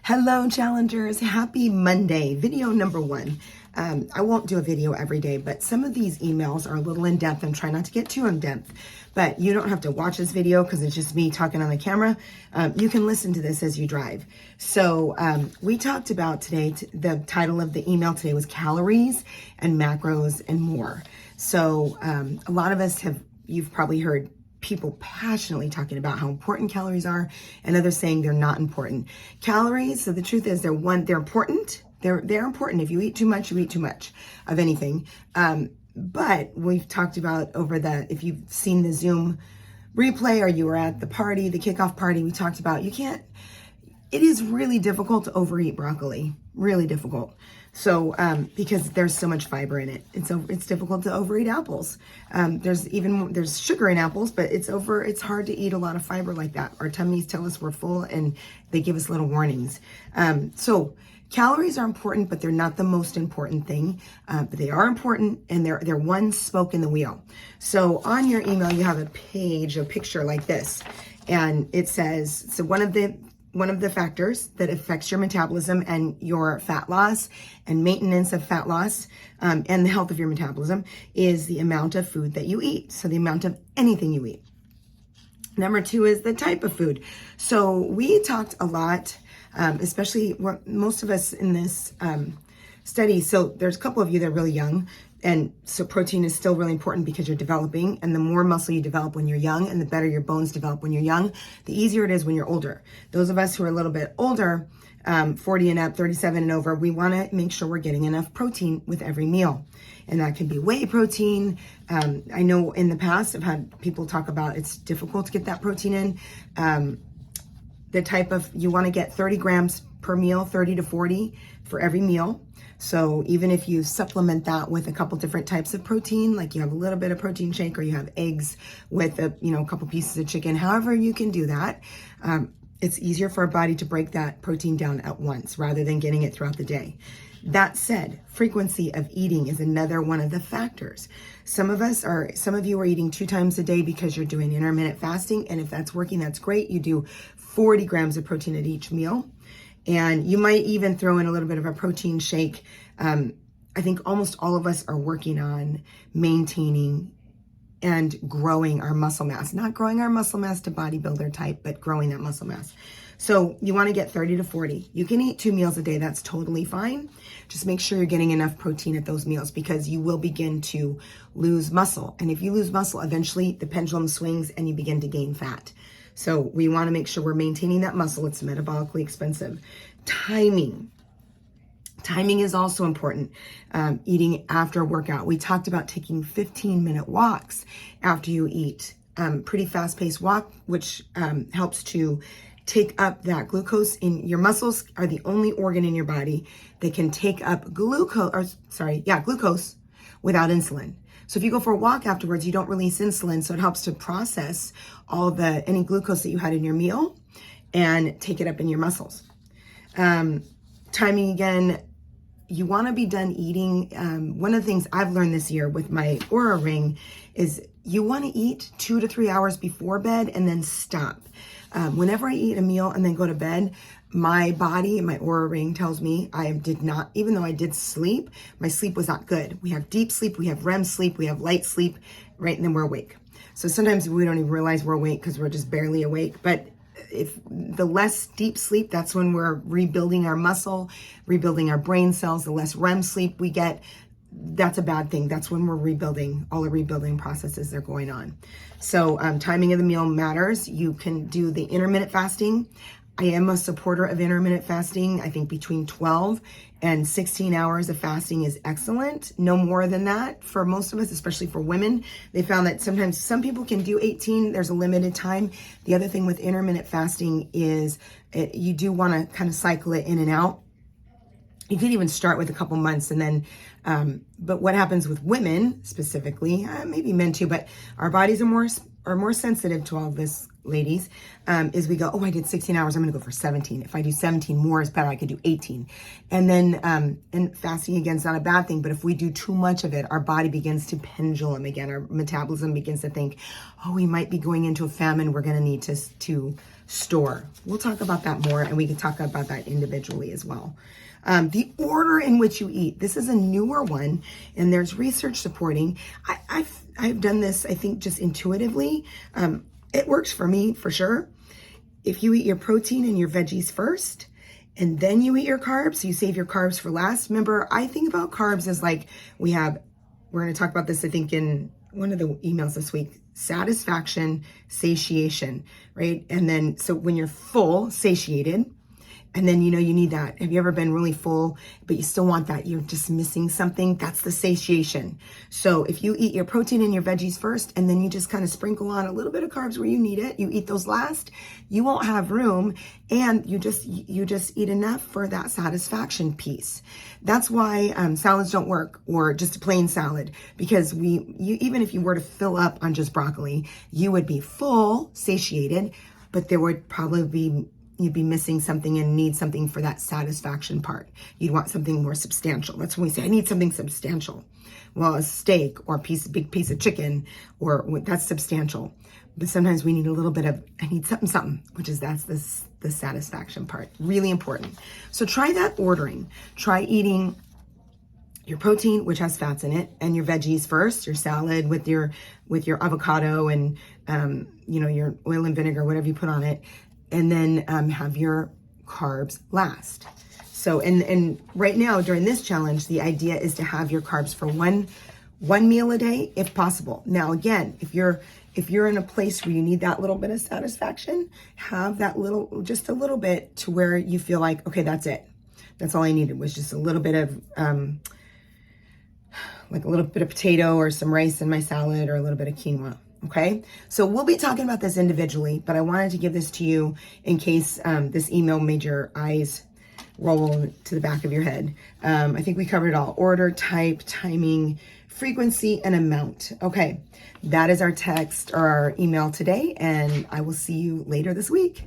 Hello, challengers. Happy Monday. Video number one. I won't do a video every day, but some of these emails are a little in depth and try not to get too in depth. But you don't have to watch this video because it's just me talking on the camera. You can listen to this as you drive. So we talked about today, the title of the email today was calories and macros and more. So a lot of us you've probably heard people passionately talking about how important calories are and others saying they're not important. Calories, so the truth is they're important. They're important. If you eat too much, you eat too much of anything. But we've talked about if you've seen the Zoom replay or you were at the party, the kickoff party, we talked about it is really difficult to overeat broccoli, really difficult. So, because there's so much fiber in it, it's difficult to overeat apples. There's sugar in apples, but it's hard to eat a lot of fiber like that. Our tummies tell us we're full and they give us little warnings. So calories are important, but they're not the most important thing. But they are important and they're one spoke in the wheel. So on your email, you have a picture like this, and it says, so one of the factors that affects your metabolism and your fat loss and maintenance of fat loss and the health of your metabolism is the amount of food that you eat. So the amount of anything you eat. Number two is the type of food. So we talked a lot, especially most of us in this study. So there's a couple of you that are really young. And so protein is still really important because you're developing, and the more muscle you develop when you're young and the better your bones develop when you're young, the easier it is when you're older. Those of us who are a little bit older, 40 and up, 37 and over, we want to make sure we're getting enough protein with every meal. And that can be whey protein. I know in the past I've had people talk about it's difficult to get that protein in. You want to get 30 grams per meal, 30 to 40 for every meal. So even if you supplement that with a couple different types of protein, like you have a little bit of protein shake or you have eggs with a couple pieces of chicken, however you can do that, it's easier for our body to break that protein down at once rather than getting it throughout the day. That said, frequency of eating is another one of the factors. Some of you are eating 2 times a day because you're doing intermittent fasting. And if that's working, that's great. You do 40 grams of protein at each meal. And you might even throw in a little bit of a protein shake. I think almost all of us are working on maintaining and growing our muscle mass, not growing our muscle mass to bodybuilder type, but growing that muscle mass. So you want to get 30 to 40. You can eat 2 meals a day. That's totally fine. Just make sure you're getting enough protein at those meals because you will begin to lose muscle. And if you lose muscle, eventually the pendulum swings and you begin to gain fat. So we want to make sure we're maintaining that muscle. It's metabolically expensive. Timing is also important. Eating after a workout. We talked about taking 15-minute walks after you eat. Pretty fast-paced walk, which helps to take up that glucose. Your muscles are the only organ in your body that can take up glucose without insulin. So if you go for a walk afterwards, you don't release insulin, so it helps to process any glucose that you had in your meal and take it up in your muscles. Timing again, you want to be done eating. One of the things I've learned this year with my Oura Ring is you want to eat 2 to 3 hours before bed and then stop. Whenever I eat a meal and then go to bed, my body, my Oura Ring tells me even though I did sleep, my sleep was not good. We have deep sleep, we have REM sleep, we have light sleep, right? And then we're awake. So sometimes we don't even realize we're awake because we're just barely awake. But if the less deep sleep, that's when we're rebuilding our muscle, rebuilding our brain cells. The less REM sleep we get, that's a bad thing. That's when we're rebuilding, all the rebuilding processes that are going on. So timing of the meal matters. You can do the intermittent fasting. I am a supporter of intermittent fasting. I think between 12 and 16 hours of fasting is excellent. No more than that for most of us, especially for women. They found that sometimes some people can do 18. There's a limited time. The other thing with intermittent fasting is you do want to kind of cycle it in and out. You could even start with a couple months and then, but what happens with women specifically, maybe men too, but our bodies are more sensitive to all of this, ladies, is we go, I did 16 hours, I'm going to go for 17. If I do 17 more is better, I could do 18. And then, and fasting again is not a bad thing, but if we do too much of it, our body begins to pendulum again. Our metabolism begins to think, we might be going into a famine. We're going to need to store. We'll talk about that more, and we can talk about that individually as well. The order in which you eat. This is a newer one, and there's research supporting. I've done this, I think, just intuitively. It works for me, for sure. If you eat your protein and your veggies first, and then you eat your carbs, you save your carbs for last. Remember, I think about carbs as like, we're going to talk about this, I think, in one of the emails this week, satisfaction, satiation, right? And then, so when you're full, satiated, and then, you need that. Have you ever been really full, but you still want that? You're just missing something. That's the satiation. So if you eat your protein and your veggies first, and then you just kind of sprinkle on a little bit of carbs where you need it, you eat those last, you won't have room, and you just eat enough for that satisfaction piece. That's why salads don't work, or just a plain salad, because even if you were to fill up on just broccoli, you would be full, satiated, but there would probably you'd be missing something and need something for that satisfaction part. You'd want something more substantial. That's when we say, I need something substantial. Well, a steak or big piece of chicken, that's substantial. But sometimes we need a little bit of, I need something, which is that's the satisfaction part. Really important. So try that ordering. Try eating your protein, which has fats in it, and your veggies first, your salad with your avocado and your oil and vinegar, whatever you put on it. And then have your carbs last. So, and right now during this challenge, the idea is to have your carbs for one meal a day, if possible. Now, again, if you're in a place where you need that little bit of satisfaction, have that just a little bit to where you feel like, okay, that's it. That's all I needed was just a little bit of, like a little bit of potato or some rice in my salad, or a little bit of quinoa. Okay, so we'll be talking about this individually, but I wanted to give this to you in case this email made your eyes roll to the back of your head. I think we covered it all. Order, type, timing, frequency, and amount. Okay, that is our text or our email today, and I will see you later this week.